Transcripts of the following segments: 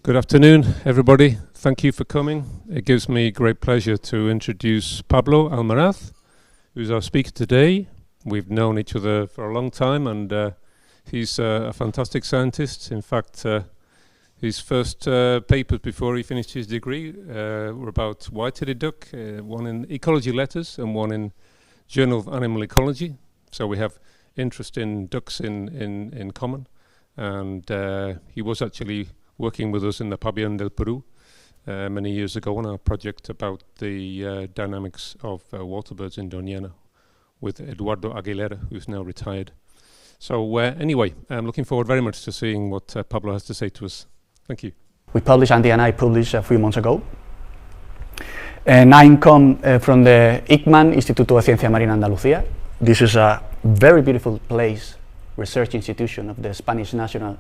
Good afternoon, everybody. Thank you for coming. It gives me great pleasure to introduce Pablo Almaraz, who's our speaker today. We've known each other for a long time, and he's a fantastic scientist. In fact, his first papers before he finished his degree were about white-headed duck, one in Ecology Letters and one in Journal of Animal Ecology. So we have interest in ducks in common. And he was actually working with us in the Pabellon del Peru many years ago on a project about the dynamics of waterbirds in Doñana with Eduardo Aguilera, who's now retired. So anyway, I'm looking forward very much to seeing what Pablo has to say to us. Thank you. We published, Andy and I published a few months ago. And I come from the ICMAN, Instituto de Ciencia Marina Andalucía. This is a very beautiful place, research institution of the Spanish National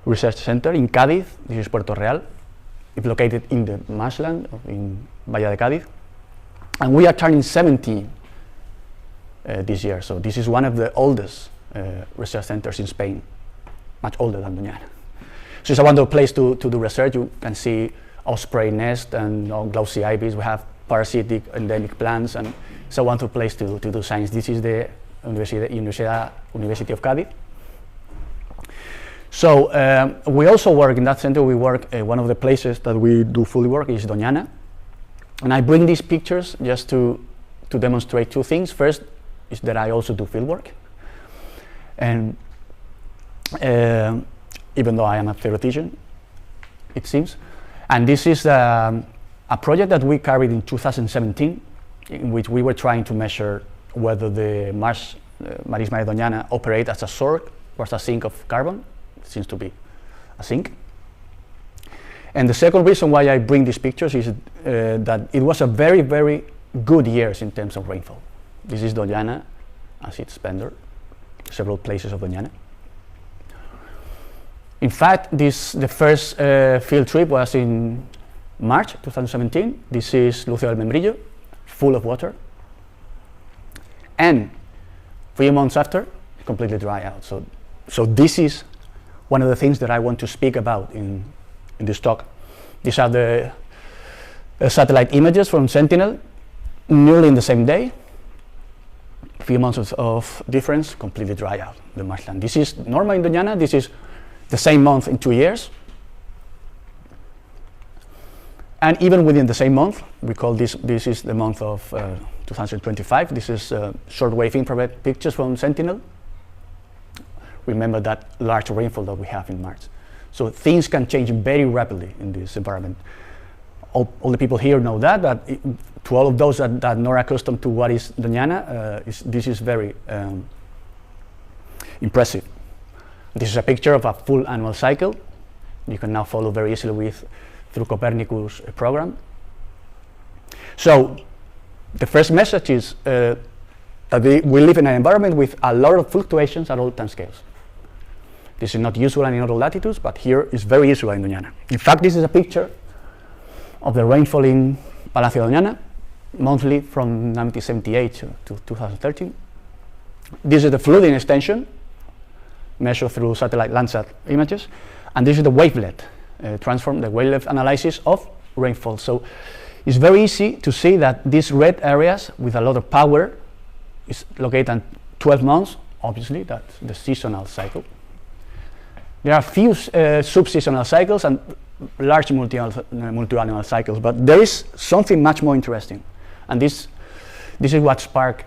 Research Center in Cádiz. This is Puerto Real. It's located in the marshland in Bahía de Cádiz. And we are turning 70 this year. So this is one of the oldest research centers in Spain, much older than Doñana. So it's a wonderful place to do research. You can see osprey nest and glossy ibis. We have parasitic endemic plants, and it's a wonderful place to do science. This is the University of Cádiz. So we also work in that center. We work, one of the places that we do fully work is Doñana. And I bring these pictures just to demonstrate two things. First is that I also do field work. And even though I am a theoretician, it seems. And this is a project that we carried in 2017, in which we were trying to measure whether the Marisma de Doñana operate as a source or as a sink of carbon. It seems to be a sink. And the second reason why I bring these pictures is that it was a very, very good years in terms of rainfall. This is Doñana as its spender, several places of Doñana. In fact, the first field trip was in March 2017. This is Lucio del Membrillo, full of water. And 3 months after, completely dry out. So this is one of the things that I want to speak about in this talk. These are the satellite images from Sentinel, nearly in the same day. A few months of difference, completely dry out, the marshland. This is normal in Doñana. This is the same month in 2 years. And even within the same month, we call this is the month of 2025. This is shortwave infrared pictures from Sentinel. Remember that large rainfall that we have in March. So things can change very rapidly in this environment. All the people here know that to all of those that are not accustomed to what is Doñana, this is very impressive. This is a picture of a full annual cycle. You can now follow very easily through Copernicus program. So the first message is that we live in an environment with a lot of fluctuations at all time scales. This is not usual in other latitudes, but here is very usual in Doñana. In fact, this is a picture of the rainfall in Palacio Doñana, monthly from 1978 to 2013. This is the flooding extension, measured through satellite Landsat images, and this is the wavelet the wavelength analysis of rainfall. So it's very easy to see that these red areas with a lot of power is located at 12 months. Obviously, that's the seasonal cycle. There are few sub-seasonal cycles and large multi-annual cycles, but there is something much more interesting, and this is what sparked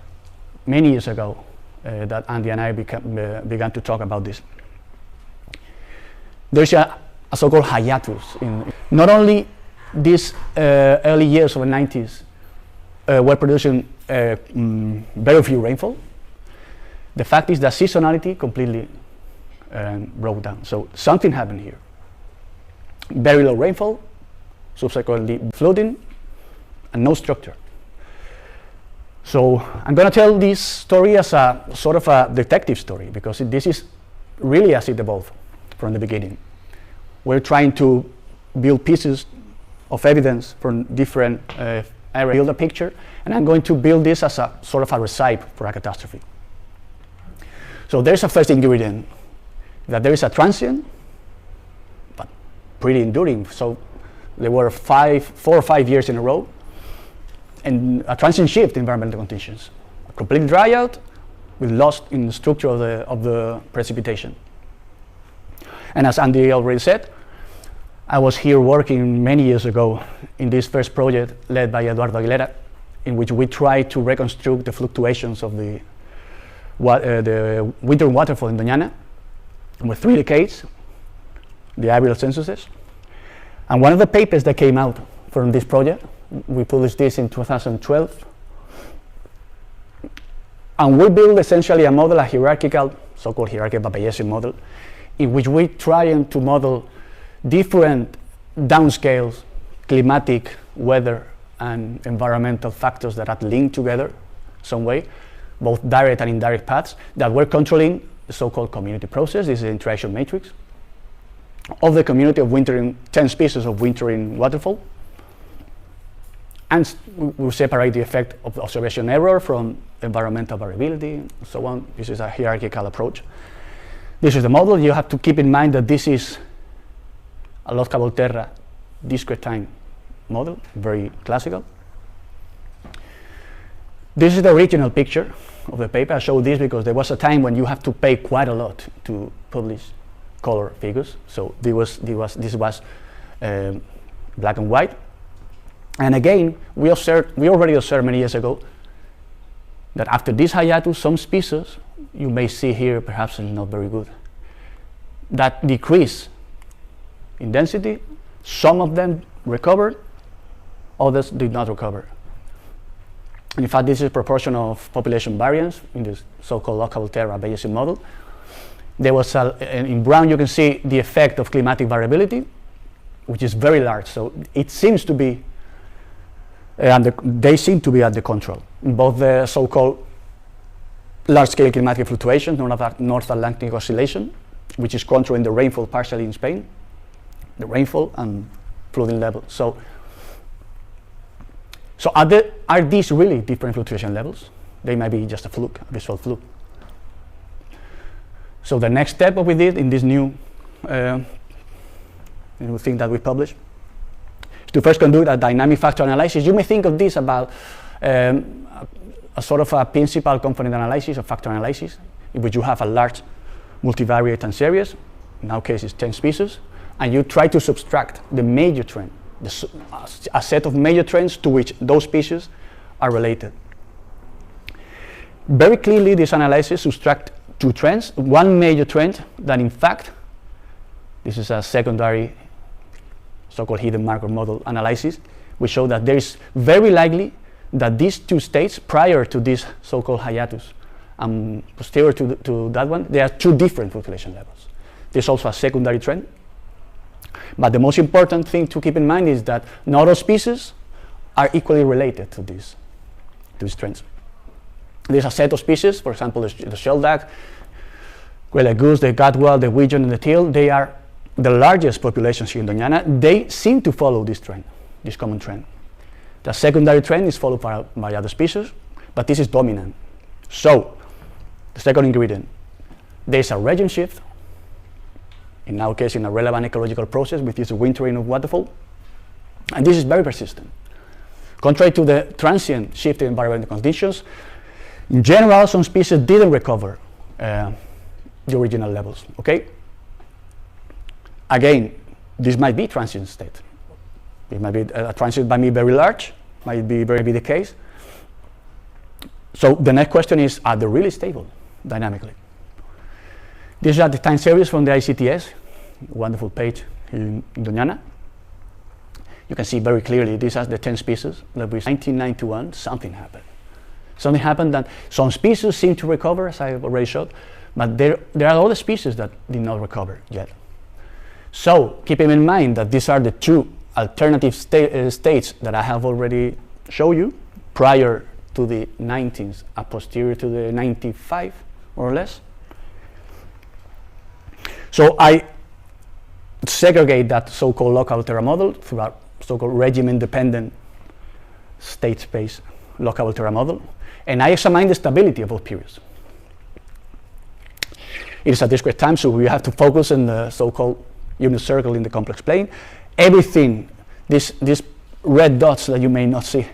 many years ago that Andy and I began to talk about this. There's a so-called hiatus. Not only these early years of the 90s were producing very few rainfall, the fact is that seasonality completely broke down. So something happened here. Very low rainfall, subsequently flooding, and no structure. So I'm going to tell this story as a sort of a detective story, because this is really as it evolved from the beginning. We're trying to build pieces of evidence from different areas, build a picture, and I'm going to build this as a sort of a recipe for a catastrophe. So there's a first ingredient, that there is a transient, but pretty enduring. So they were 4 or 5 years in a row, and a transient shift in environmental conditions. A complete dryout with loss in the structure of the precipitation. And as Andy already said, I was here working many years ago in this first project led by Eduardo Aguilera, in which we tried to reconstruct the fluctuations of the winter waterfall in Doñana with 3 decades, the aerial censuses. And one of the papers that came out from this project, we published this in 2012, and we built essentially a model, a hierarchical, so-called hierarchical Bayesian model, in which we try to model different downscales, climatic, weather, and environmental factors that are linked together some way, both direct and indirect paths, that were controlling the so-called community process. This is the interaction matrix of the community of wintering, 10 species of wintering waterfall. And we separate the effect of observation error from environmental variability, and so on. This is a hierarchical approach. This is the model. You have to keep in mind that this is a Losca Volterra discrete time model, very classical. This is the original picture of the paper. I show this because there was a time when you have to pay quite a lot to publish color figures. So this was black and white. And again, we already observed many years ago that after this hiatus, some species, you may see here, perhaps not very good, that decrease in density. Some of them recovered, others did not recover. And in fact, this is a proportion of population variance in this so-called Losca Volterra Bayesian model. There was in brown, you can see the effect of climatic variability, which is very large. So it seems to be, they seem to be under control. Both the so-called large-scale climatic fluctuations, North Atlantic Oscillation, which is controlling the rainfall partially in Spain, the rainfall and flooding level. So are these really different fluctuation levels? They might be just a fluke, a visual fluke. So the next step what we did in this new thing that we published is to first conduct a dynamic factor analysis. You may think of this about a sort of a principal component analysis or factor analysis, in which you have a large multivariate time series, in our case it's 10 species, and you try to subtract the major trend, a set of major trends to which those species are related. Very clearly, this analysis subtracts 2 trends, one major trend that in fact, this is a secondary so-called hidden marker model analysis, we show that there is very likely that these 2 states prior to this so-called hiatus and posterior to that one, there are 2 different population levels. There's also a secondary trend. But the most important thing to keep in mind is that not all species are equally related to these trends. There's a set of species, for example, the shelduck, the goose, the gadwall, the widgeon, and the teal. They are the largest populations here in Doñana. They seem to follow this trend, this common trend. The secondary trend is followed by other species, but this is dominant. So, the second ingredient, there's a regime shift, in our case in a relevant ecological process, which is the wintering of waterfall, and this is very persistent. Contrary to the transient shift in environmental conditions, in general, some species didn't recover the original levels, okay? Again, this might be transient state. It might be a transient might be very large, might be very be the case. So the next question is, are they really stable dynamically? These are the time series from the ICTS, wonderful page in Doñana. You can see very clearly these are the 10 species. That was 1991, something happened. Something happened that some species seem to recover, as I already showed, but there are other species that did not recover yet. So keeping in mind that these are the 2 alternative states that I have already shown you prior to the 90s, a posterior to the 95, more or less. So I segregate that so-called Losca Volterra model through a so-called regime-independent state space Losca Volterra model, and I examine the stability of both periods. It is a discrete time, so we have to focus on the so-called unit circle in the complex plane. Everything, these red dots that you may not see,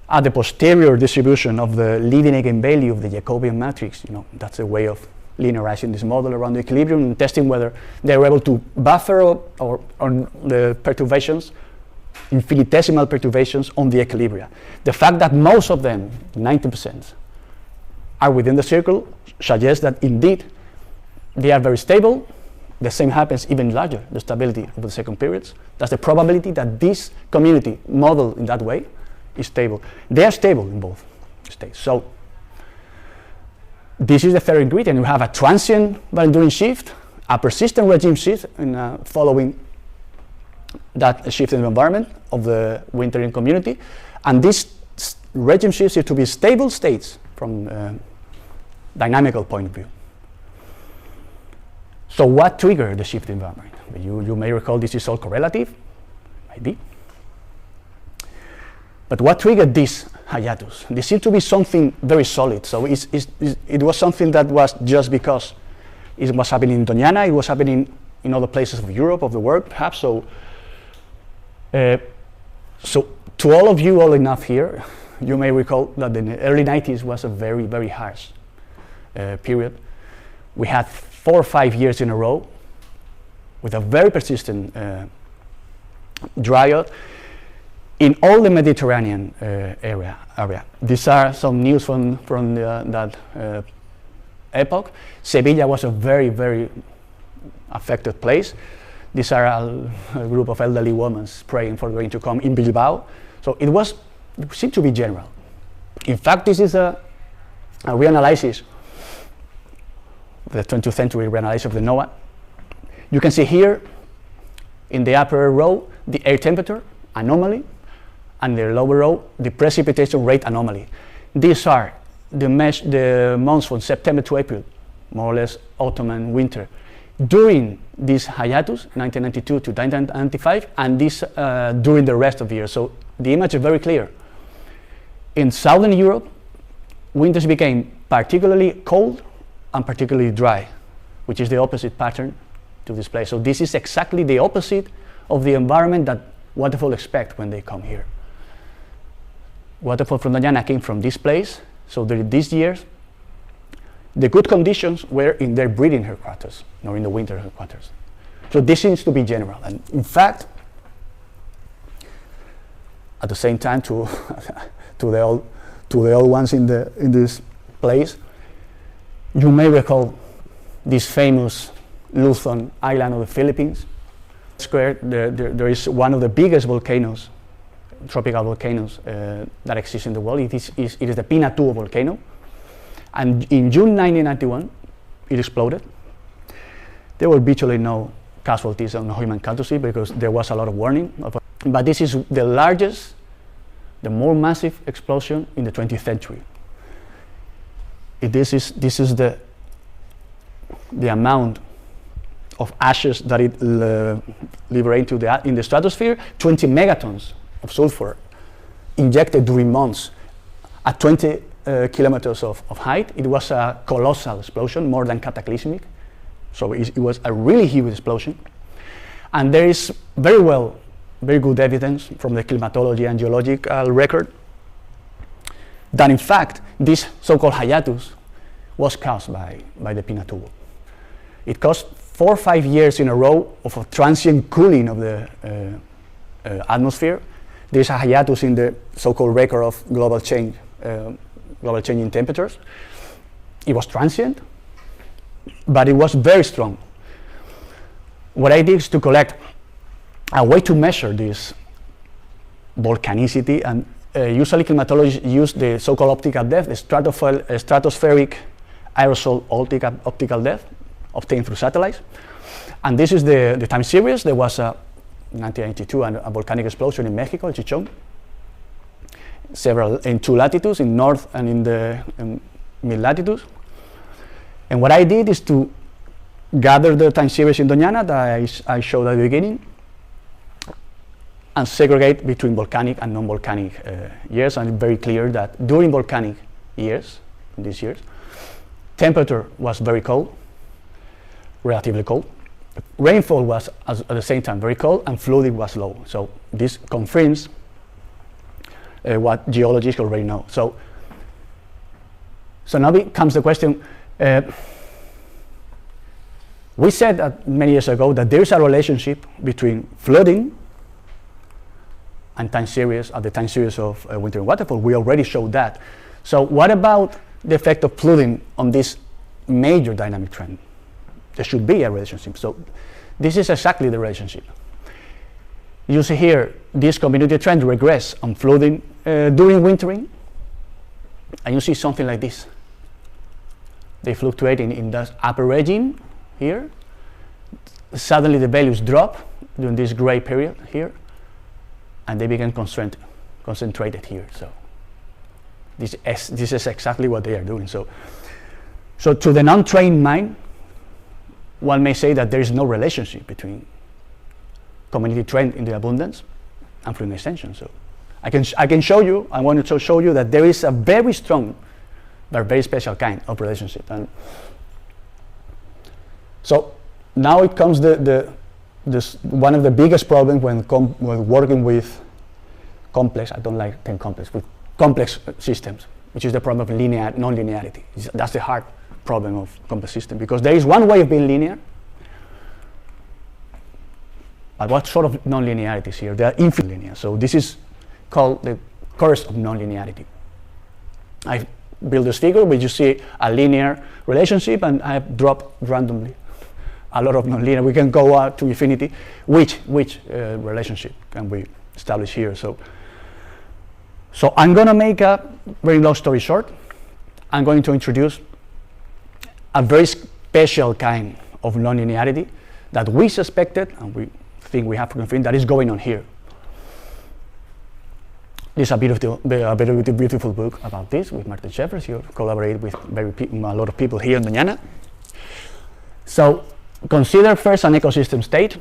are the posterior distribution of the leading eigenvalue of the Jacobian matrix. That's a way of linearizing this model around the equilibrium and testing whether they're able to buffer or on the perturbations, infinitesimal perturbations on the equilibria. The fact that most of them, 90%, are within the circle suggests that indeed they are very stable. The same happens even larger, the stability of the second periods. That's the probability that this community modeled in that way is stable. They are stable in both states. So this is the third ingredient. You have a transient Van shift, a persistent regime shift following that shift in the environment of the wintering community, and these regime shifts are to be stable states from a dynamical point of view. So what triggered the shift environment? You may recall this is all correlative, maybe. But what triggered this hiatus? This seemed to be something very solid. So it was something that was just because it was happening in Doñana, it was happening in other places of Europe, of the world, perhaps. So to all of you old enough here, you may recall that the early 90s was a very, very harsh period. We had 4 or 5 years in a row with a very persistent drought in all the Mediterranean area. These are some news from that epoch. Sevilla was a very, very affected place. These are a group of elderly women praying for rain to come in Bilbao. So it seemed to be general. In fact, this is a reanalysis, the 20th century reanalysis of the NOAA. You can see here in the upper row the air temperature anomaly, and the lower row the precipitation rate anomaly. These are the months from September to April, more or less autumn and winter, during this hiatus, 1992 to 1995, and this during the rest of the year. So the image is very clear. In Southern Europe, winters became particularly cold and particularly dry, which is the opposite pattern to this place. So this is exactly the opposite of the environment that waterfowl expect when they come here. Waterfowl from Doñana came from this place, so during these years, the good conditions were in their breeding headquarters, not in the winter headquarters. So this seems to be general, and in fact, at the same time, to the old ones in this place, you may recall this famous Luzon island of the Philippines. There is one of the biggest volcanoes, tropical volcanoes that exist in the world. It is the Pinatubo volcano, and in June 1991 it exploded. There were virtually no casualties and no human casualties because there was a lot of warning. But this is the largest, the more massive explosion in the 20th century. This is the amount of ashes that it liberated in the stratosphere, 20 megatons of sulfur injected during months at 20 kilometers of height. It was a colossal explosion, more than cataclysmic. So it was a really huge explosion. And there is very good evidence from the climatology and geological record that in fact this so-called hiatus was caused by the Pinatubo. It caused 4 or 5 years in a row of a transient cooling of the atmosphere. There's a hiatus in the so-called record of global change in temperatures. It was transient, but it was very strong. What I did is to collect a way to measure this volcanicity, and usually climatologists use the so-called optical depth, the stratospheric aerosol optical depth obtained through satellites. And this is the time series. There was a 1982 a volcanic explosion in Mexico, in Chichón, several in 2 latitudes, in north and in the mid latitudes. And what I did is to gather the time series in Doñana that I showed at the beginning and segregate between volcanic and non-volcanic years. And it's very clear that during volcanic years, in these years, temperature was very cold, relatively cold. rainfall was at the same time very cold and flooding was low. So this confirms what geologists already know. So now comes the question. We said that many years ago that there is a relationship between flooding and the time series of wintering waterfall. We already showed that. So what about the effect of flooding on this major dynamic trend? There should be a relationship. So this is exactly the relationship. You see here, this community trend regress on flooding during wintering, and you see something like this. They fluctuate in the upper regime here. Suddenly the values drop during this gray period here, and they begin concentrated here. So this is exactly what they are doing. So to the non-trained mind, one may say that there is no relationship between community trend in the abundance and flooding extension. So I can show you. I wanted to show you that there is a very strong, but very special kind of relationship. And so now it comes one of the biggest problems when working with complex. I don't like saying complex, with complex systems, which is the problem of non-linearity. That's the hard problem of complex system, because there is one way of being linear. But what sort of non-linearity is here? They are infinitely linear. So this is called the curse of non-linearity. I built this figure where you see a linear relationship, and I have dropped randomly a lot of non-linear. We can go out to infinity. Which relationship can we establish here? So I'm going to make a very long story short. I'm going to introduce a very special kind of non-linearity that we suspected, and we think we have to confirm that is going on here. This is a beautiful book about this with Martin Sheffers. You collaborate with a lot of people here in Doñana. So consider first an ecosystem state.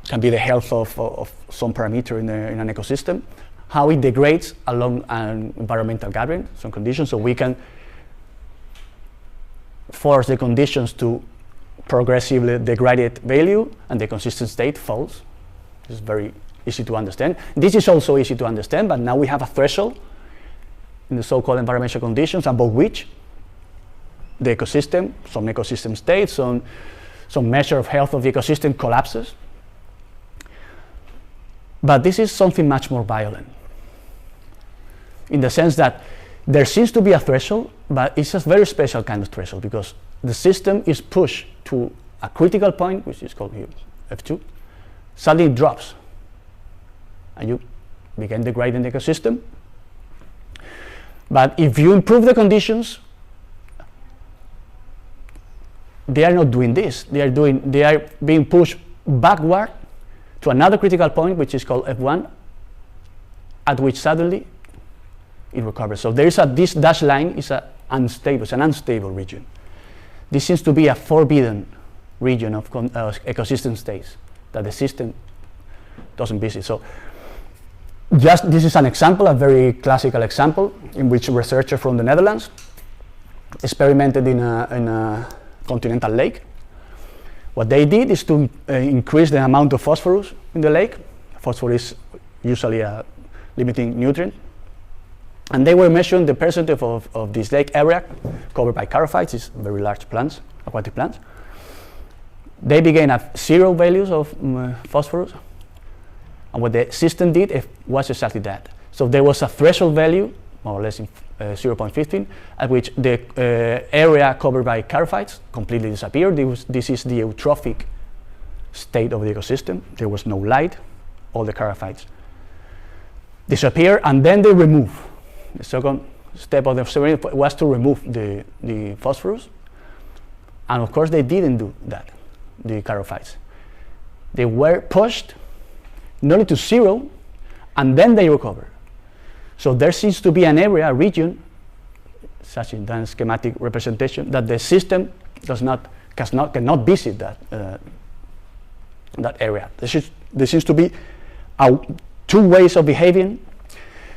Can be the health of some parameter in an ecosystem, how it degrades along an environmental gathering, some conditions, so we can force the conditions to progressively degraded value, and the consistent state falls. This is very easy to understand. This is also easy to understand, but now we have a threshold in the so-called environmental conditions above which the ecosystem, some ecosystem states, some measure of health of the ecosystem collapses. But this is something much more violent, in the sense that there seems to be a threshold, but it's a very special kind of threshold, because the system is pushed to a critical point, which is called here F2, suddenly it drops, and you begin degrading the ecosystem. But if you improve the conditions, they are not doing this. They are being pushed backward to another critical point, which is called F1, at which suddenly it recovers. So there is this dashed line is an unstable region. This seems to be a forbidden region of ecosystem states that the system doesn't visit. So this is an example, a very classical example, in which a researcher from the Netherlands experimented in a continental lake. What they did is to increase the amount of phosphorus in the lake. Phosphorus is usually a limiting nutrient. And they were measuring the percentage of this lake area covered by charophytes, these very large plants, aquatic plants. They began at 0 values of phosphorus. And what the system did was exactly that. So there was a threshold value, more or less in 0.15, at which the area covered by charophytes completely disappeared. This is the eutrophic state of the ecosystem. There was no light. All the charophytes disappear, and then they remove. The second step of the experiment was to remove the phosphorus, and of course they didn't do that, the charophytes. They were pushed nearly to 0, and then they recover. So there seems to be an area, a region, such in that schematic representation, that the system cannot visit that area. There seems to be two ways of behaving.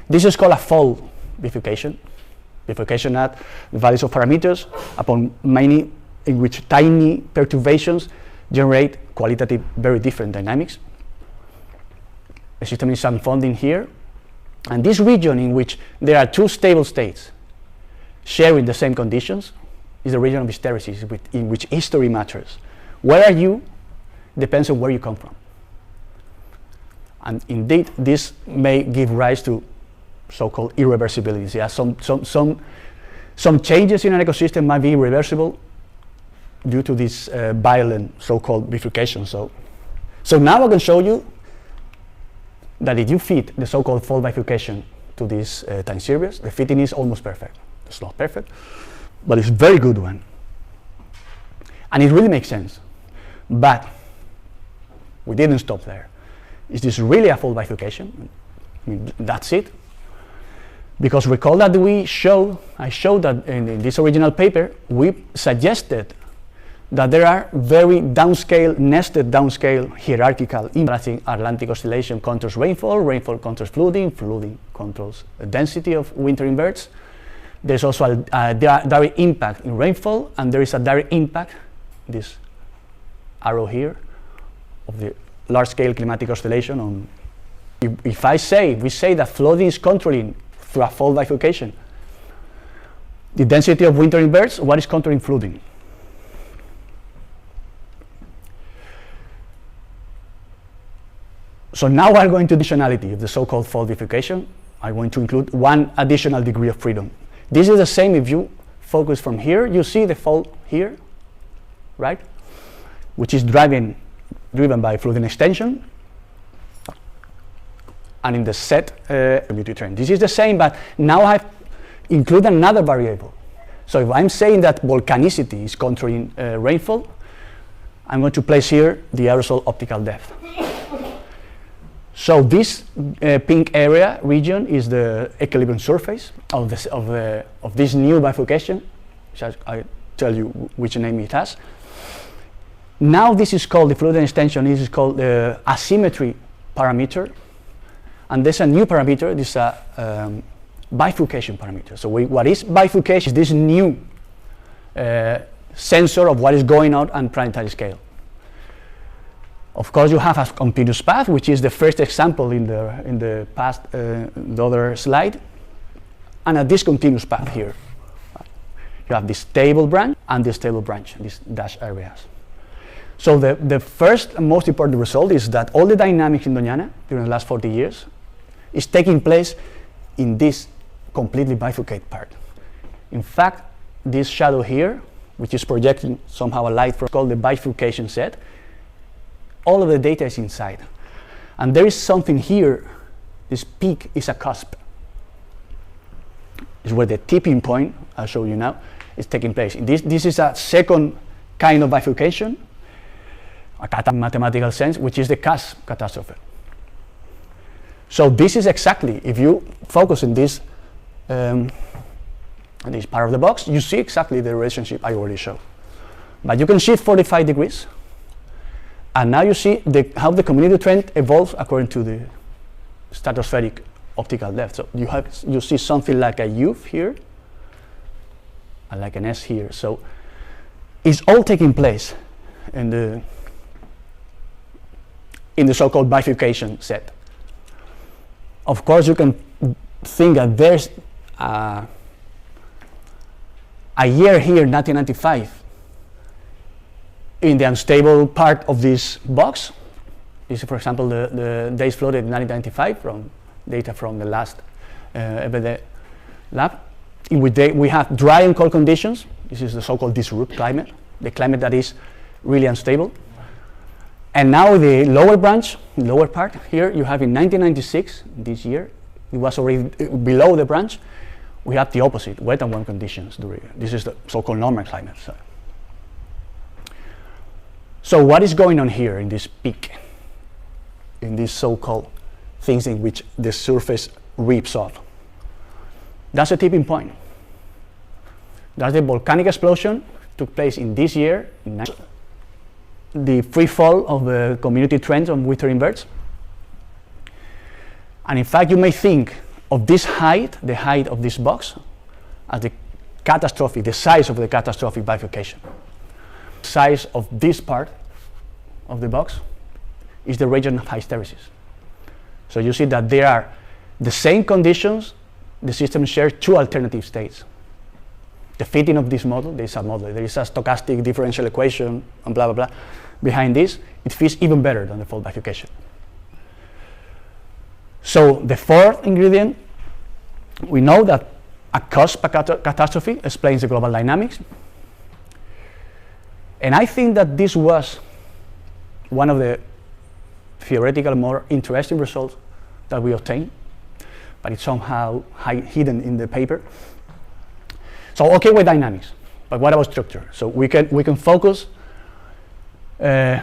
This is called a fold bifurcation. Bifurcation at the values of parameters upon many, in which tiny perturbations generate qualitative very different dynamics. The system is unfolding here, and this region in which there are two stable states sharing the same conditions is the region of hysteresis, in which history matters. Where are you depends on where you come from. And indeed, this may give rise to so-called irreversibilities. Yeah, some changes in an ecosystem might be irreversible due to this violent so-called bifurcation. So now I can show you that if you fit the so-called fold bifurcation to this time series, the fitting is almost perfect. It's not perfect, but it's a very good one. And it really makes sense. But we didn't stop there. Is this really a fold bifurcation? I mean, that's it. Because recall that I showed that in this original paper, we suggested that there are very nested downscale hierarchical impacts. Atlantic oscillation controls rainfall, rainfall controls flooding, flooding controls the density of winter inverts. There's also a direct impact in rainfall, and there is a direct impact, this arrow here, of the large-scale climatic oscillation on. If we say that flooding is controlling through a fold bifurcation the density of winter inverts, what is controlling flooding? So now I'm going to additionality of the so-called fold bifurcation. I'm going to include one additional degree of freedom. This is the same if you focus from here. You see the fold here, right? Which is driven by flooding extension. And in the set community trend. This is the same, but now I've included another variable. So if I'm saying that volcanicity is controlling rainfall, I'm going to place here the aerosol optical depth. So this pink area region is the equilibrium surface of this new bifurcation, which I tell you which name it has. Now this is called the flooding extension. This is called the asymmetry parameter, and there's a new parameter. This is a bifurcation parameter. So what is bifurcation? Is this new sensor of what is going on on planetary scale. Of course, you have a continuous path, which is the first example in the past, the other slide, and a discontinuous path here. You have this stable branch and this stable branch, these dashed areas. So the first and most important result is that all the dynamics in Doñana during the last 40 years is taking place in this completely bifurcated part. In fact, this shadow here, which is projecting somehow a light from, called the bifurcation set, all of the data is inside. And there is something here, this peak is a cusp. It's where the tipping point, I'll show you now, is taking place. This is a second kind of bifurcation, a mathematical sense, which is the cusp catastrophe. So this is exactly, if you focus on this part of the box, you see exactly the relationship I already showed. But you can shift 45 degrees, and now you see how the community trend evolves according to the stratospheric optical depth. So you see something like a U here, and like an S here. So it's all taking place in the so-called bifurcation set. Of course, you can think that there's a year here, 1995, in the unstable part of this box. This is, for example, the days flooded in 1995 from data from the last EBD lab, in which we have dry and cold conditions. This is the so-called disrupt climate, the climate that is really unstable. And now the lower branch, lower part here, you have in 1996, this year, it was already below the branch. We have the opposite, wet and warm conditions. This is the so-called normal climate. So what is going on here in this peak, in these so-called things in which the surface rips off? That's a tipping point. That's the volcanic explosion took place in this year, the free fall of the community trends on winter inverts. And in fact, you may think of this height, the height of this box, as the size of the catastrophic bifurcation. Size of this part of the box is the region of hysteresis. So you see that there are the same conditions, the system shares two alternative states. The fitting of this model, there is a stochastic differential equation and blah, blah, blah. Behind this, it fits even better than the fold bifurcation. So the fourth ingredient, we know that a cost catastrophe explains the global dynamics. And I think that this was one of the theoretical, more interesting results that we obtained, but it's somehow hidden in the paper. So okay with dynamics, but what about structure? So we can focus on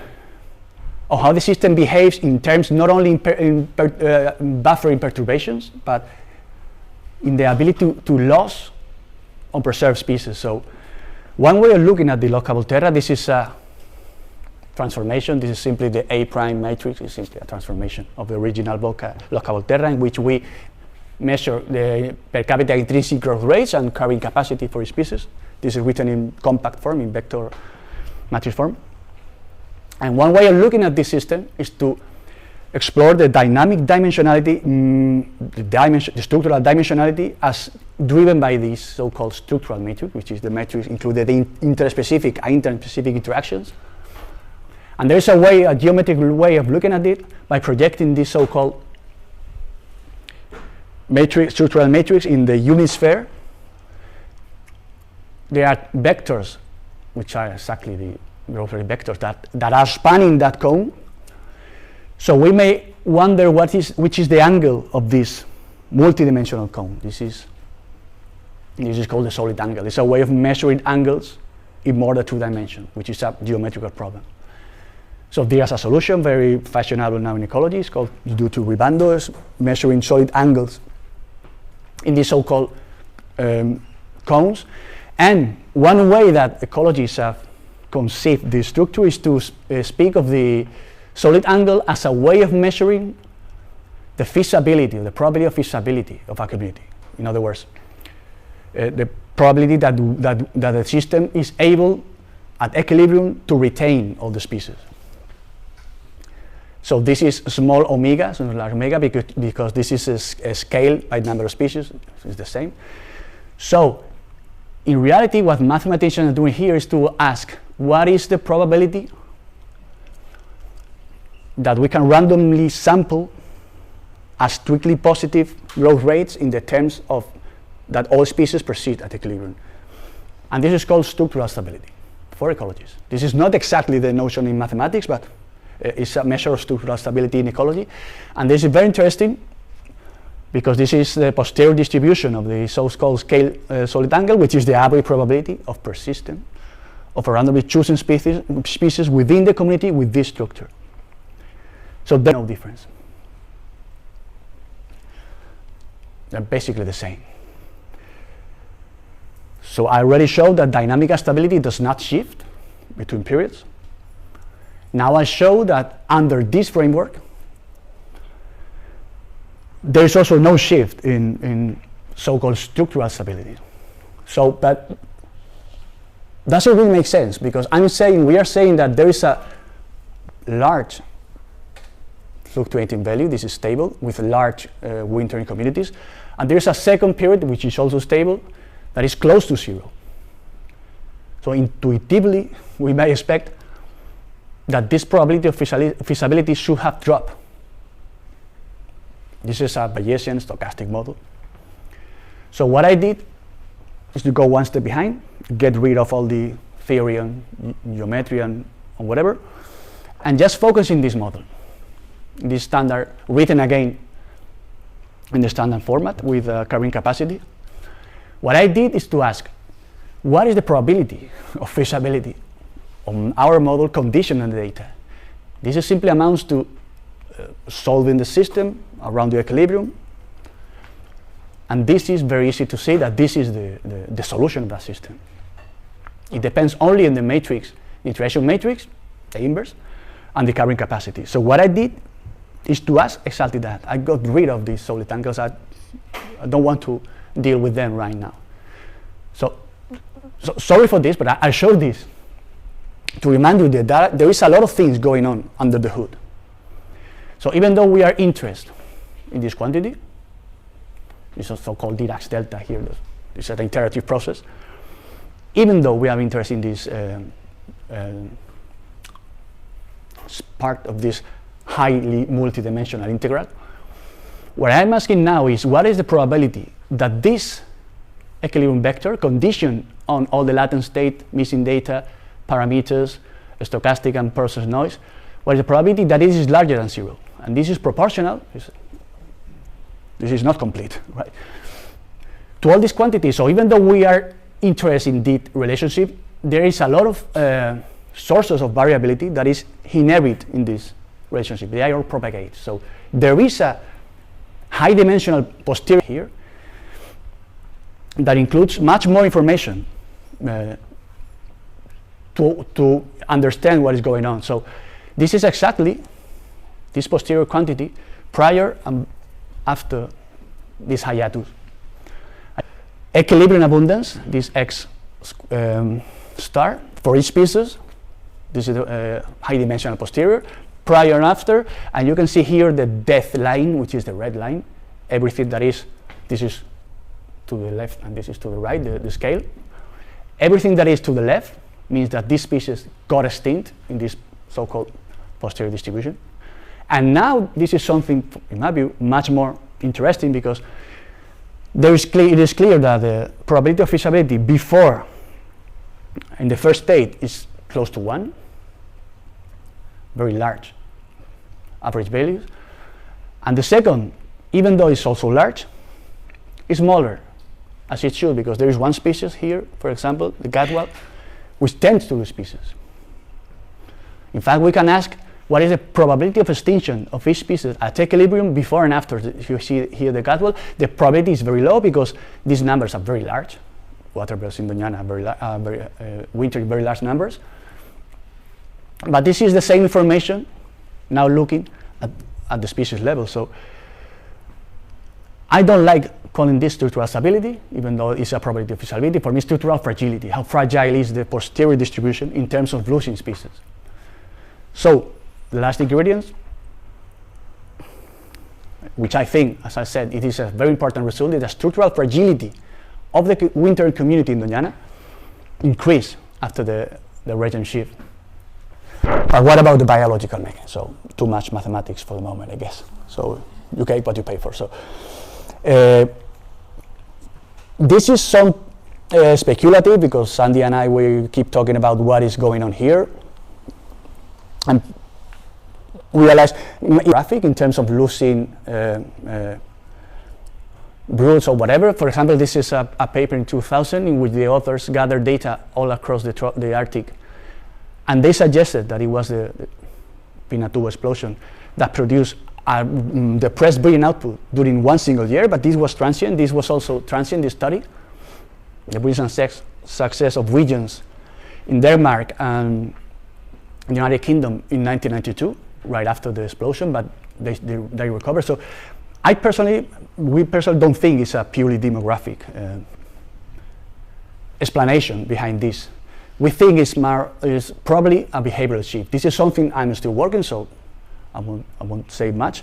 how the system behaves in terms not only in buffering perturbations, but in the ability to lose on preserved species. So one way of looking at the locable terra, this is a transformation. This is simply the A prime matrix. It's simply a transformation of the original locable terra, in which we measure the per capita intrinsic growth rates and carrying capacity for each species. This is written in compact form, in vector matrix form. And one way of looking at this system is to explore the dynamic dimensionality, the structural dimensionality as driven by this so-called structural matrix, which is the matrix included in interspecific and interspecific interactions. And there's a geometrical way of looking at it by projecting this so-called structural matrix in the unit sphere. There are vectors, which are exactly the growth rate vectors that are spanning that cone. So we may wonder which is the angle of this multidimensional cone. This is called the solid angle. It's a way of measuring angles in more than 2 dimensions, which is a geometrical problem. So there's a solution, very fashionable now in ecology. It's called, due to Ribando, measuring solid angles in these so-called cones. And one way that ecologists have conceived this structure is to speak of the solid angle as a way of measuring the feasibility, the probability of feasibility of a community. In other words, the probability that the system is able at equilibrium to retain all the species. So this is small omega, so large omega, because this is a scale by number of species, it's the same. So in reality, what mathematicians are doing here is to ask, what is the probability that we can randomly sample as strictly positive growth rates in the terms of that all species persist at equilibrium? And this is called structural stability for ecologists. This is not exactly the notion in mathematics, but it's a measure of structural stability in ecology. And this is very interesting because this is the posterior distribution of the so-called scale solid angle, which is the average probability of persistence of a randomly chosen species within the community with this structure. So there's no difference. They're basically the same. So I already showed that dynamic stability does not shift between periods. Now I show that under this framework, there's also no shift in so-called structural stability. So, but doesn't really make sense, because we are saying that there is a large fluctuating value. This is stable with large wintering communities, and there's a second period which is also stable that is close to 0. So intuitively, we may expect that this probability of feasibility should have dropped. This is a Bayesian stochastic model. So what I did is to go one step behind, get rid of all the theory and geometry and whatever, and just focus in this model, this standard, written again in the standard format with carrying capacity. What I did is to ask, what is the probability of feasibility on our model conditioned on the data? This is simply amounts to solving the system around the equilibrium, and this is very easy to see that this is the solution of that system. It depends only on the matrix, the interaction matrix, the inverse, and the carrying capacity. So what I did is to ask exactly that. I got rid of these solid angles. I don't want to deal with them right now. So sorry for this, but I showed this to remind you that there is a lot of things going on under the hood. So even though we are interested in this quantity, this is so-called Dirac's delta here, this is an iterative process, even though we have interest in this part of this highly multidimensional integral, what I'm asking now is what is the probability that this equilibrium vector conditioned on all the latent state, missing data, parameters, stochastic and process noise, what is the probability that it is larger than 0? And this is proportional. This is not complete, right? To all these quantities, so even though we are interested in this relationship, there is a lot of sources of variability that is inherent in this relationship. They are all propagate. So there is a high dimensional posterior here that includes much more information to understand what is going on. So this is exactly this posterior quantity prior and after this hiatus. Equilibrium abundance, this X star for each species. This is the high dimensional posterior, prior and after, and you can see here the death line, which is the red line. Everything that is, this is to the left and this is to the right, the scale. Everything that is to the left means that this species got extinct in this so-called posterior distribution. And now this is something, in my view, much more interesting because it is clear that the probability of feasibility before, in the first state, is close to 1, very large average values. And the second, even though it's also large, is smaller, as it should, because there is one species here, for example, the gadwall, which tends to lose species. In fact, we can ask what is the probability of extinction of each species at equilibrium before and after. If you see here the gadwall, the probability is very low because these numbers are very large. Waterfowl in Doñana are wintering very large numbers. But this is the same information now looking at the species level. So I don't like calling this structural stability, even though it's a probability of feasibility. For me, structural fragility, how fragile is the posterior distribution in terms of losing species. So the last ingredient, which I think, as I said, it is a very important result, is the structural fragility of the wintering community in Doñana increase after the regime shift. But what about the biological mechanism? So too much mathematics for the moment, I guess. So you get what you pay for. So this is some speculative because Sandy and I, we keep talking about what is going on here. And realize graphic in terms of losing broods or whatever. For example, this is a paper in 2000 in which the authors gathered data all across the Arctic, and they suggested that it was the Pinatubo explosion that produced the pressed breeding output during one single year, but this was transient. This was also transient, this study. The breeding success of regions in Denmark and the United Kingdom in 1992, right after the explosion, but they recovered. So we personally don't think it's a purely demographic explanation behind this. We think it's probably a behavioral shift. This is something I'm still working, so I won't say much.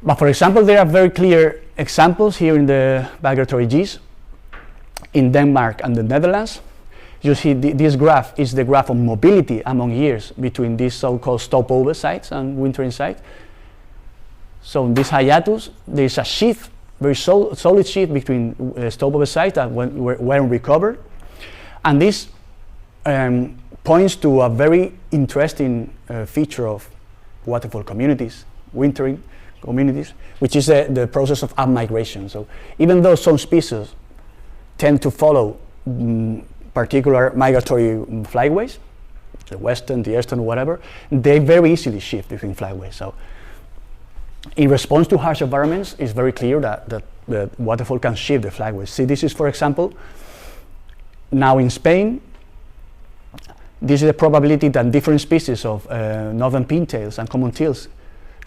But for example, there are very clear examples here in the migratory geese in Denmark and the Netherlands. You see this graph is the graph of mobility among years between these so-called stopover sites and wintering sites. So in this hiatus, there is a shift, very solid shift between stopover sites that weren't recovered. And this points to a very interesting feature of waterfowl communities, wintering communities, which is the process of up-migration. So even though some species tend to follow particular migratory flyways, the western, the eastern, whatever, they very easily shift between flyways. So in response to harsh environments, it's very clear that the waterfowl can shift the flyways. See, this is, for example, now in Spain, this is the probability that different species of northern pintails and common teals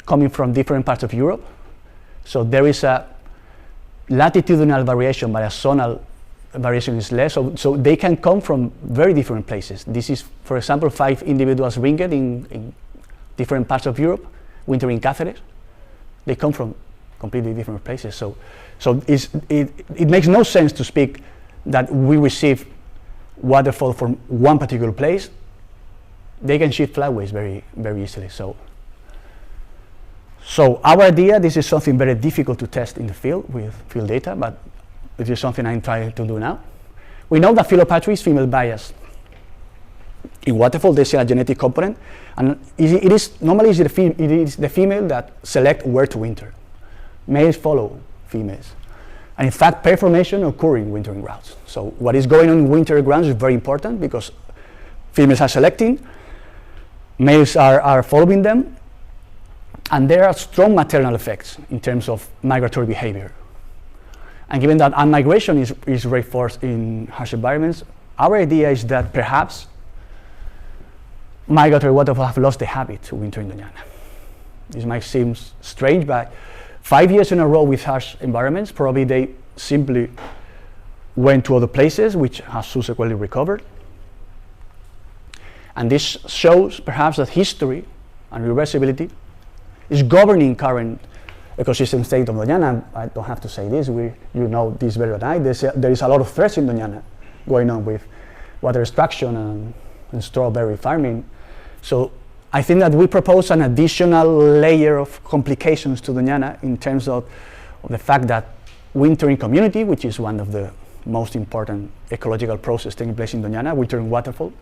coming from different parts of Europe. So there is a latitudinal variation by a zonal variation is less. So they can come from very different places. This is, for example, 5 individuals ringed in different parts of Europe, wintering in Cáceres. They come from completely different places. So it makes no sense to speak that we receive waterfall from one particular place. They can shift flatways very, very easily. So our idea, this is something very difficult to test in the field with field data, but it is something I'm trying to do now. We know that philopatry is female biased. In waterfall, there's a genetic component, and it is the female that select where to winter. Males follow females. And in fact, pair formation occurs in wintering grounds. So what is going on in winter grounds is very important because females are selecting, males are following them, and there are strong maternal effects in terms of migratory behavior. And given that migration is reinforced in harsh environments, our idea is that perhaps migratory waterfowl have lost the habit to winter in Doñana. This might seem strange, but 5 years in a row with harsh environments, probably they simply went to other places which have subsequently recovered. And this shows perhaps that history and reversibility is governing current ecosystem state of Doñana. I don't have to say this, you know this better than I. There is a lot of threats in Doñana going on with water extraction and strawberry farming. So I think that we propose an additional layer of complications to Doñana in terms of the fact that wintering community, which is one of the most important ecological processes taking place in Doñana, wintering waterfall,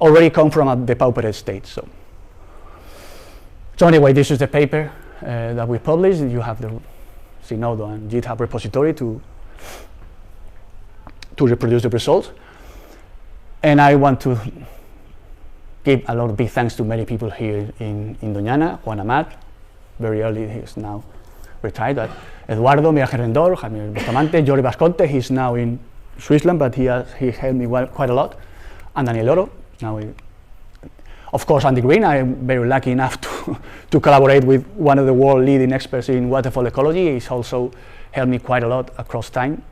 already come from a depauperate state. So anyway, this is the paper that we published. You have the Zenodo and GitHub repository to reproduce the results. And I want to give a lot of big thanks to many people here in Doñana. Juan Amat, very early, he's now retired. Eduardo, Miguel Gerendor, Jaime Bustamante, Jordi Vasconte, he's now in Switzerland, but he helped me quite a lot. And Daniel Oro, now of course, Andy Green. I'm very lucky enough to collaborate with one of the world leading experts in waterfall ecology. He's also helped me quite a lot across time.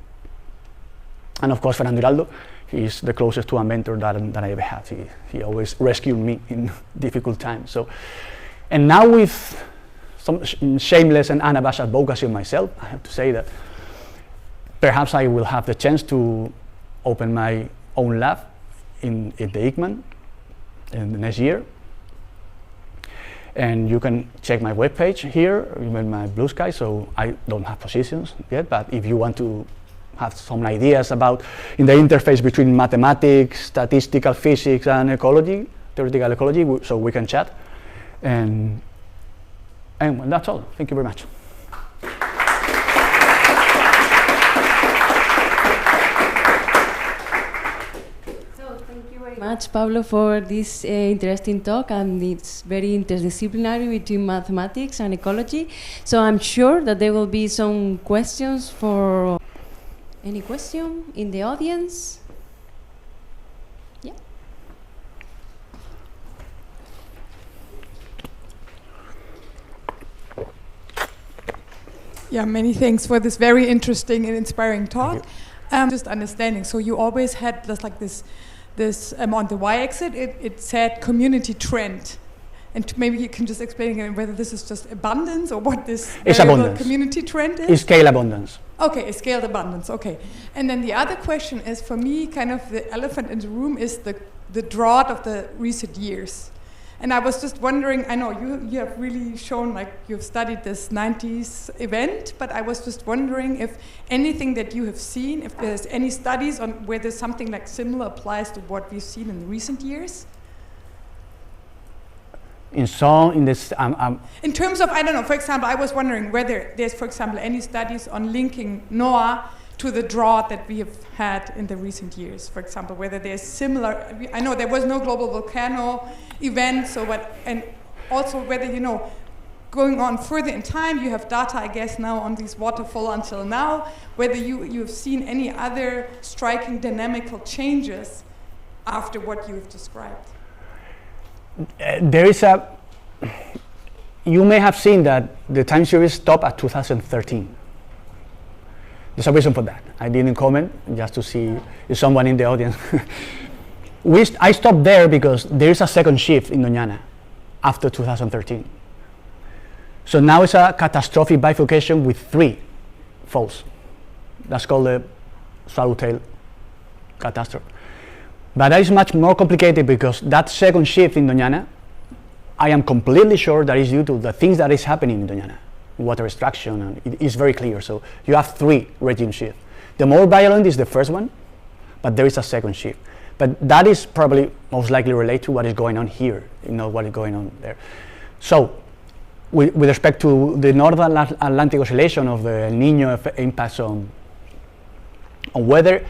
And of course, Fernando Hiraldo. He's the closest to a mentor that I ever had. He always rescued me in difficult times. So, and now with some shameless and unabashed advocacy of myself, I have to say that perhaps I will have the chance to open my own lab in the ICMAN in the next year. And you can check my webpage here, even my Blue Sky. So I don't have positions yet, but if you want to have some ideas about in the interface between mathematics, statistical physics, and ecology, theoretical ecology, so we can chat. And that's all. Thank you very much. Much, Pablo, for this interesting talk, and it's very interdisciplinary between mathematics and ecology. So I'm sure that there will be some questions for any question in the audience. Yeah. Yeah, many thanks for this very interesting and inspiring talk. Just understanding. So you always had this on the y-axis, it said community trend. And maybe you can just explain again whether this is just abundance or what this community trend is? It's scale abundance. Okay, scaled abundance, okay. And then the other question is, for me, kind of the elephant in the room is the drought of the recent years. And I was just wondering, I know you have really shown, like, you've studied this 90s event, but I was just wondering if anything that you have seen, if there's any studies on whether something like similar applies to what we've seen in recent years? In terms of, I don't know, for example, I was wondering whether there's, for example, any studies on linking NOAA to the drought that we have had in the recent years, for example, whether there's similar, I know there was no global volcano event, and also whether, going on further in time, you have data, I guess, now on these waterfall until now, whether you have seen any other striking dynamical changes after what you have described. You may have seen that the time series stopped at 2013. There's a reason for that. I didn't comment just to see if someone in the audience. I stopped there because there is a second shift in Doñana after 2013. So now it's a catastrophic bifurcation with 3 falls. That's called the swallowtail catastrophe. But that is much more complicated because that second shift in Doñana, I am completely sure that is due to the things that is happening in Doñana, water extraction, and it is very clear. So you have 3 regime shifts. The more violent is the first one, but there is a second shift. But that is probably most likely related to what is going on here, what is going on there. So with respect to the North Atlantic oscillation of the El Niño impacts on weather,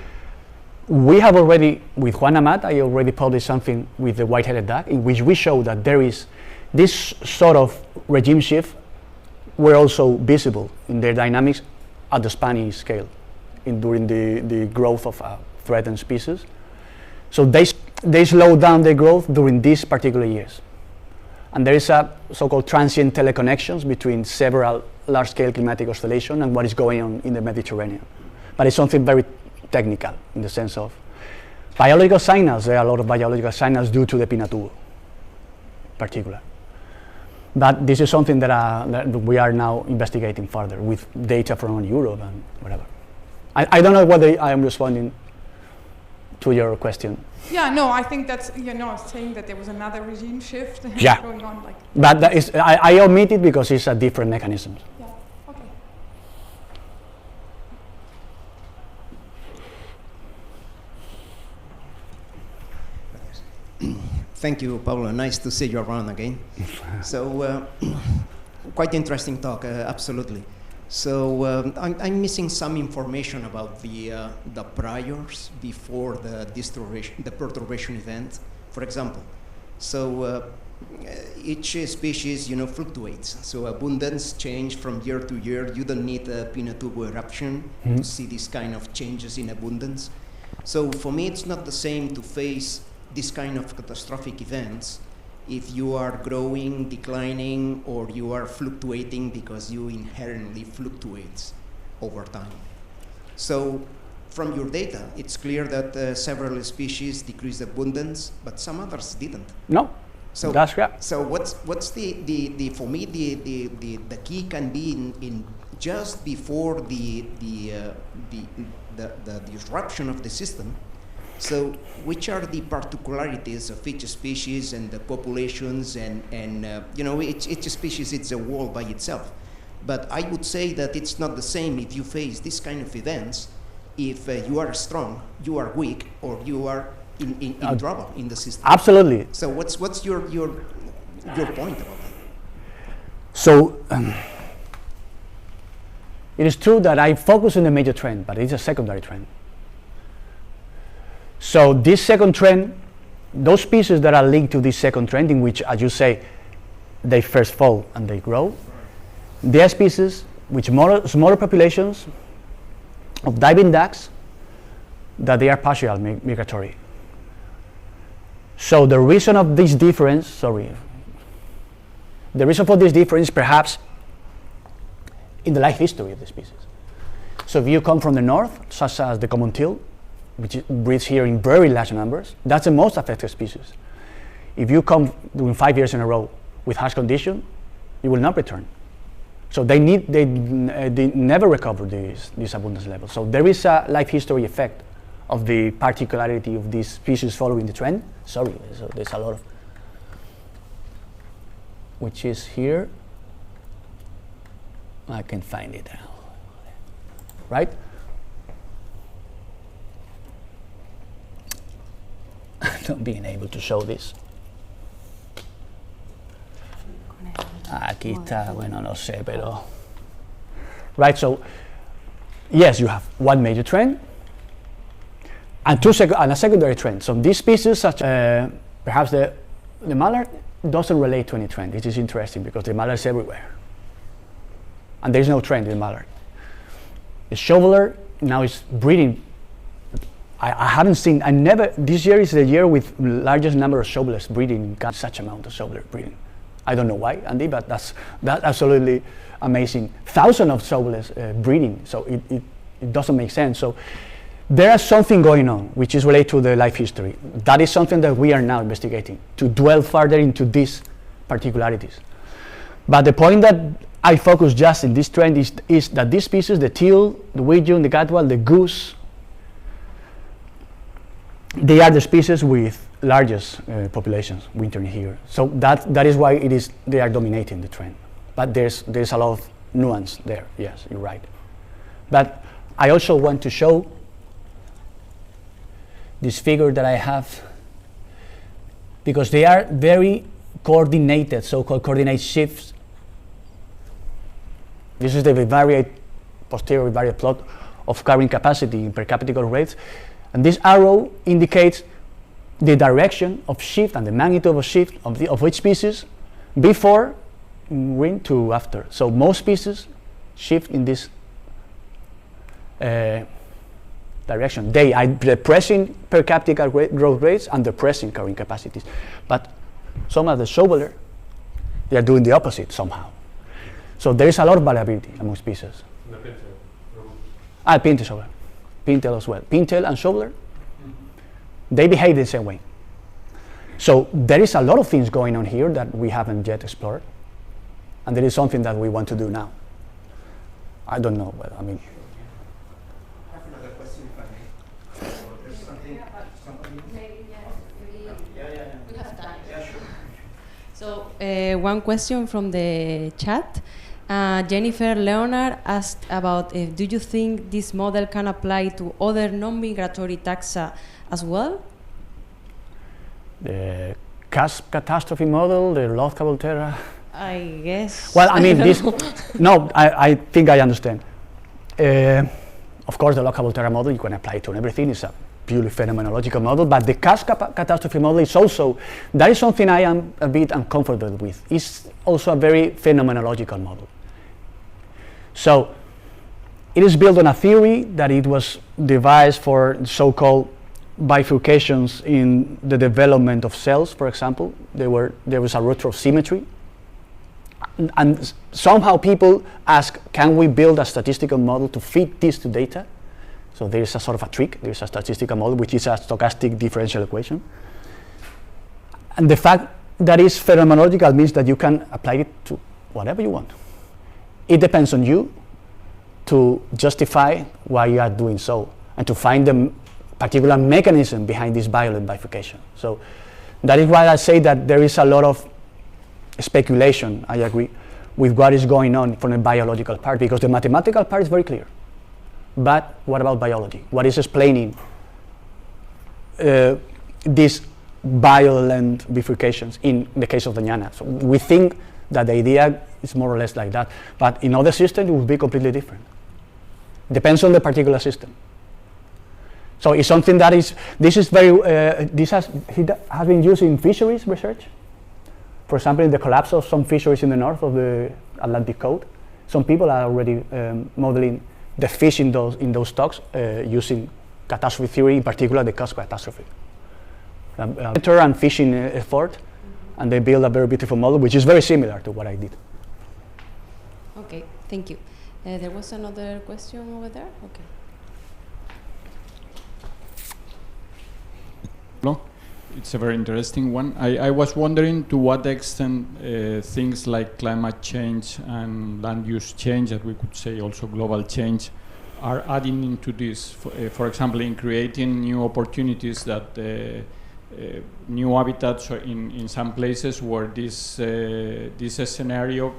we have already, with Juan Amat, I already published something with the white-headed duck in which we show that there is this sort of regime shift were also visible in their dynamics at the Spanish scale during the growth of threatened species. So they slow down their growth during these particular years. And there is a so-called transient teleconnections between several large-scale climatic oscillation and what is going on in the Mediterranean. But it's something very technical in the sense of biological signals. There are a lot of biological signals due to the Pinatubo in particular. But this is something that we are now investigating further with data from Europe and whatever. I don't know whether I am responding to your question. Yeah, no, I think that's, saying that there was another regime shift Yeah. going on. But that is, I omit it because it's a different mechanism. Yeah, okay. Thank you, Pablo. Nice to see you around again. So, quite interesting talk, absolutely. So I'm missing some information about the priors before the perturbation event. For example, so each species, fluctuates. So abundance change from year to year. You don't need a Pinatubo eruption to see these kind of changes in abundance. So for me, it's not the same to face this kind of catastrophic events if you are growing, declining, or you are fluctuating because you inherently fluctuates over time. So from your data, it's clear that several species decreased abundance, but some others didn't. No, so that's right. So what's the for me, the key can be in just before the disruption of the system. So which are the particularities of each species and the populations and each species, it's a world by itself. But I would say that it's not the same if you face this kind of events, if you are strong, you are weak, or you are in trouble in the system. Absolutely. So what's your point about that? So it is true that I focus on the major trend, but it's a secondary trend. So this second trend, those species that are linked to this second trend, in which, as you say, they first fall and they grow, they are species with smaller populations of diving ducks that they are partial migratory. So the reason of this difference, the reason for this difference perhaps in the life history of the species. So if you come from the north, such as the common teal, which breeds here in very large numbers, that's the most affected species. If you come during 5 years in a row with harsh condition, you will not return. So they never recover these abundance levels. So there is a life history effect of the particularity of these species following the trend. So there's a lot of, which is here. I can find it now, right? Not being able to show this. Aquí está, bueno, no sé, pero. Right, so, yes, you have one major trend and a secondary trend. So these species, such perhaps the mallard doesn't relate to any trend. It is interesting because the mallard is everywhere. And there's no trend in mallard. The shoveler now is breeding. I haven't seen, this year is the year with largest number of shovelers breeding, got such amount of shoveler breeding. I don't know why, Andy, but that's absolutely amazing. Thousands of shovelers breeding, so It doesn't make sense. So there is something going on which is related to the life history. That is something that we are now investigating, to dwell further into these particularities. But the point that I focus just in this trend is that these species, the teal, the widgeon, the gadwall, the goose, they are the species with largest populations wintering here. So that is why they are dominating the trend. But there's a lot of nuance there. Yes, you're right. But I also want to show this figure that I have, because they are very coordinated, so-called coordinate shifts. This is the posterior bivariate plot of carrying capacity in per capita growth rates. And this arrow indicates the direction of shift and the magnitude of shift of each species before wind to after. So most species shift in this direction. They are depressing per capita growth rates and depressing carrying capacities. But some of the shoveler, they are doing the opposite somehow. So there is a lot of variability among species. Pintail shoveler. Pintail as well. Pintail and shoveler, they behave the same way. So there is a lot of things going on here that we haven't yet explored. And there is something that we want to do now. I don't know, well, I mean. I have another question, if I may. So there's something. Maybe, yes. Yeah. We have time. Yeah, sure. So one question from the chat. Jennifer Leonard asked about do you think this model can apply to other non-migratory taxa as well? The catastrophe model, the lockable terra. I guess. Well, I mean, this. No, I think I understand. Of course, the lockable terra model, you can apply it to everything. It's a purely phenomenological model, but the catastrophe model is also, that is something I am a bit uncomfortable with. It's also a very phenomenological model. So it is built on a theory that it was devised for so-called bifurcations in the development of cells, for example. There was a rupture of symmetry. And somehow people ask, can we build a statistical model to fit this to data? So there is a sort of a trick. There is a statistical model, which is a stochastic differential equation. And the fact that it's phenomenological means that you can apply it to whatever you want. It depends on you to justify why you are doing so and to find the particular mechanism behind this violent bifurcation. So that is why I say that there is a lot of speculation, I agree, with what is going on from the biological part, because the mathematical part is very clear. But what about biology? What is explaining these violent bifurcations in the case of Doñana? So we think that the idea is more or less like that, but in other systems it would be completely different. Depends on the particular system. So it's something that is, this has been used in fisheries research. For example, in the collapse of some fisheries in the north of the Atlantic coast, some people are already modeling the fish in those stocks using catastrophe theory, in particular the cost catastrophe. And fishing effort, and they build a very beautiful model, which is very similar to what I did. Okay, thank you. There was another question over there. Okay. No, it's a very interesting one. I was wondering to what extent things like climate change and land use change, that we could say also global change, are adding into this. For example, in creating new opportunities that new habitats in some places where this scenario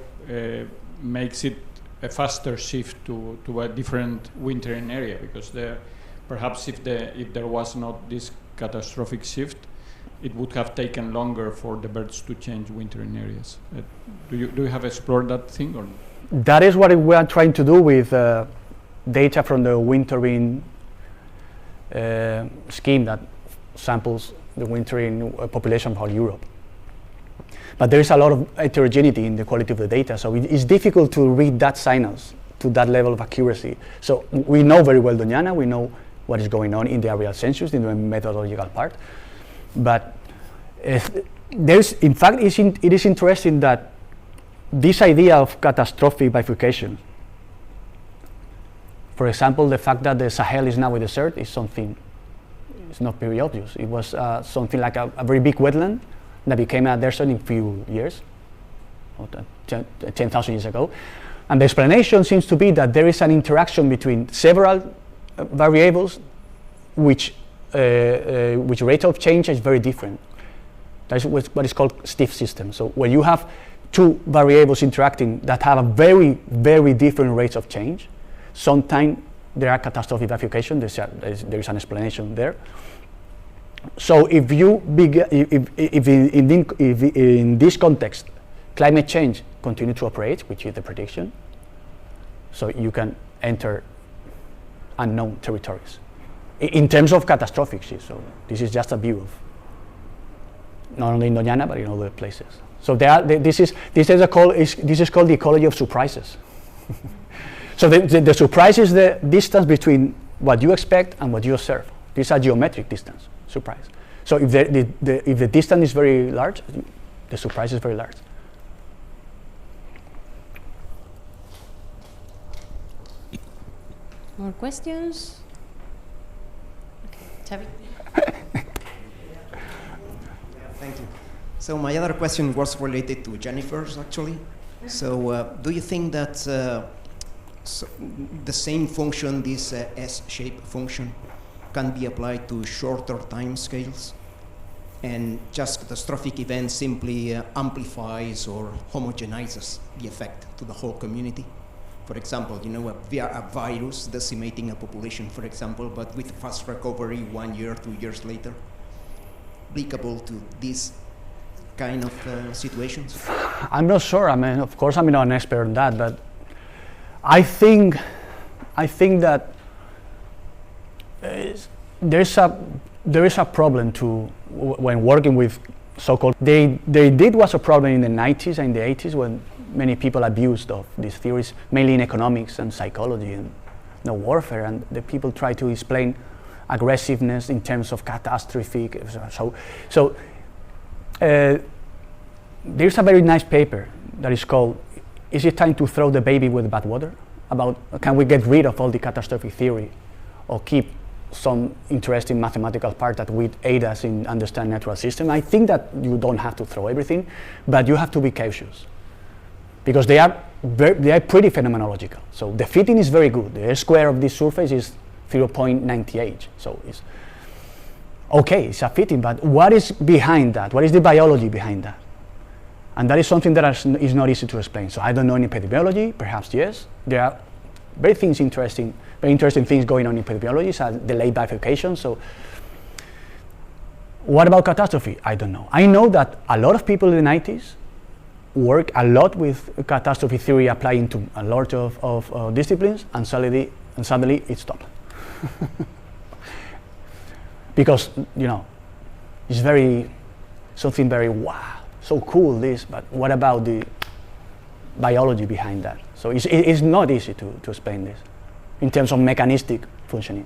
makes it a faster shift to a different wintering area, because perhaps if there was not this catastrophic shift, it would have taken longer for the birds to change wintering areas. Do you have explored that thing or? That is what we are trying to do with data from the wintering scheme that samples the wintering population of Europe. But there is a lot of heterogeneity in the quality of the data, so it's difficult to read that signals to that level of accuracy. So we know very well Doñana, we know what is going on in the aerial census, in the methodological part. But in fact, it is interesting that this idea of catastrophic bifurcation, For example, the fact that the Sahel is now a desert is something, it's not very obvious. It was something like a very big wetland that became a desert in a few years, 10,000 years ago. And the explanation seems to be that there is an interaction between several variables which rate of change is very different. That is what is called stiff system. So when you have two variables interacting that have a very, very different rates of change, sometimes there are catastrophic bifurcation. There is an explanation there. So if in this context climate change continue to operate, which is the prediction, so you can enter unknown territories in terms of catastrophic shifts. So this is just a view of not only in Doñana but in other places. So this is called the ecology of surprises. So the surprise is the distance between what you expect and what you observe. This is a geometric distance, surprise. So if the distance is very large, the surprise is very large. More questions? Okay, Xavi. Thank you. So my other question was related to Jennifer's, actually. So do you think that the same function, this S-shaped function, can be applied to shorter time scales? And just catastrophic events simply amplifies or homogenizes the effect to the whole community? For example, a virus decimating a population, for example, but with fast recovery 1 year, 2 years later, applicable to these kind of situations? I'm not sure. I mean, of course, I'm not an expert on that, but I think that there is a problem when working with so-called. They did was a problem in the 90s and the 80s when many people abused of these theories, mainly in economics and psychology and warfare, and the people try to explain aggressiveness in terms of catastrophic. So there's a very nice paper that is called "Is it time to throw the baby with the bathwater?" About can we get rid of all the catastrophic theory or keep some interesting mathematical part that would aid us in understanding natural system. I think that you don't have to throw everything, but you have to be cautious because they are pretty phenomenological. So the fitting is very good. The square of this surface is 0.98. So it's okay, it's a fitting, but what is behind that? What is the biology behind that? And that is something that is not easy to explain. So I don't know in epidemiology, perhaps yes. There are very interesting things going on in epidemiology, so delayed bifurcation. So what about catastrophe? I don't know. I know that a lot of people in the 90s work a lot with catastrophe theory applying to a lot of disciplines, and suddenly it stopped. Because, it's something very wow, so cool this, but what about the biology behind that? So it's not easy to explain this in terms of mechanistic functioning.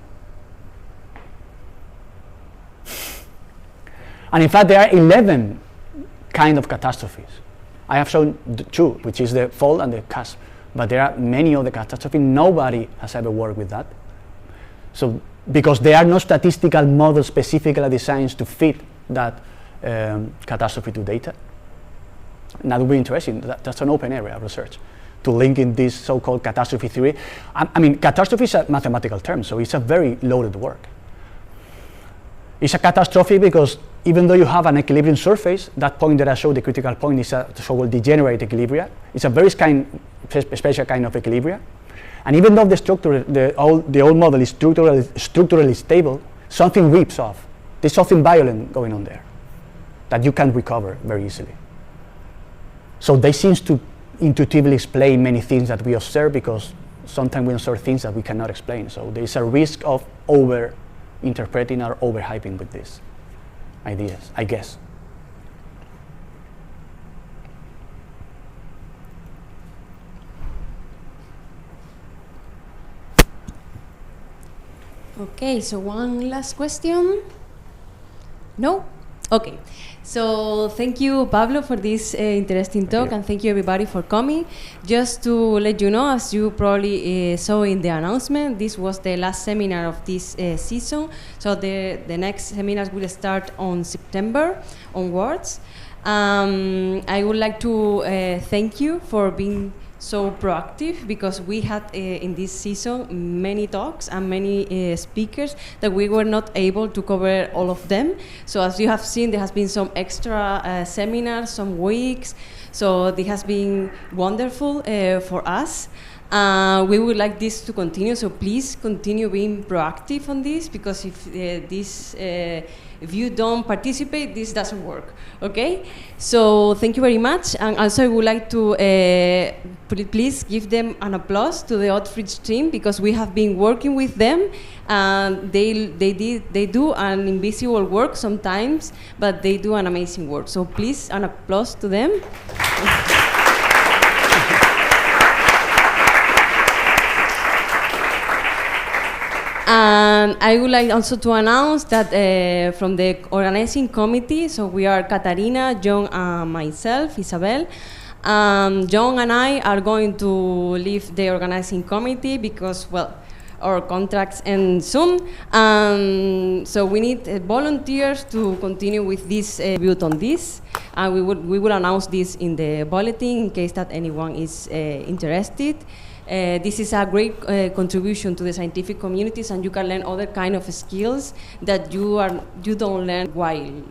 And in fact, there are 11 kind of catastrophes. I have shown 2, which is the fold and the cusp, but there are many other catastrophes. Nobody has ever worked with that. So because there are no statistical models specifically designed to fit that catastrophe to data. And that would be interesting. That's an open area of research to link in this so-called catastrophe theory. I mean, catastrophe is a mathematical term, so it's a very loaded work. It's a catastrophe because even though you have an equilibrium surface, that point that I showed, the critical point, is a so-called degenerate equilibria. It's a very special kind of equilibria. And even though the old model is structurally stable, something rips off. There's something violent going on there that you can't recover very easily. So they seem to intuitively explain many things that we observe, because sometimes we observe things that we cannot explain. So there is a risk of over-interpreting or over-hyping with these ideas, I guess. Okay, so one last question. No? Okay, so thank you, Pablo, for this interesting talk, and thank you everybody for coming. Just to let you know, as you probably saw in the announcement, this was the last seminar of this season. So the next seminars will start on September onwards. I would like to thank you for being so proactive, because we had in this season many talks and many speakers that we were not able to cover all of them. So as you have seen, there has been some extra seminars, some weeks. So this has been wonderful for us. We would like this to continue, so please continue being proactive on this, because if you don't participate, this doesn't work, okay? So thank you very much, and also I would like to please give them an applause to the Outreach team, because we have been working with them, and they do an invisible work sometimes, but they do an amazing work. So please, an applause to them. And I would like also to announce that from the organizing committee, so we are Katarina, John, and myself, Isabel. John and I are going to leave the organizing committee because, well, our contracts end soon. So we need volunteers to continue with this build on this. And we will announce this in the bulletin in case that anyone is interested. This is a great contribution to the scientific communities, and you can learn other kind of skills that you don't learn while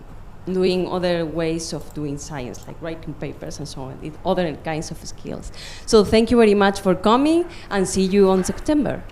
doing other ways of doing science, like writing papers and so on, other kinds of skills. So thank you very much for coming, and see you on September.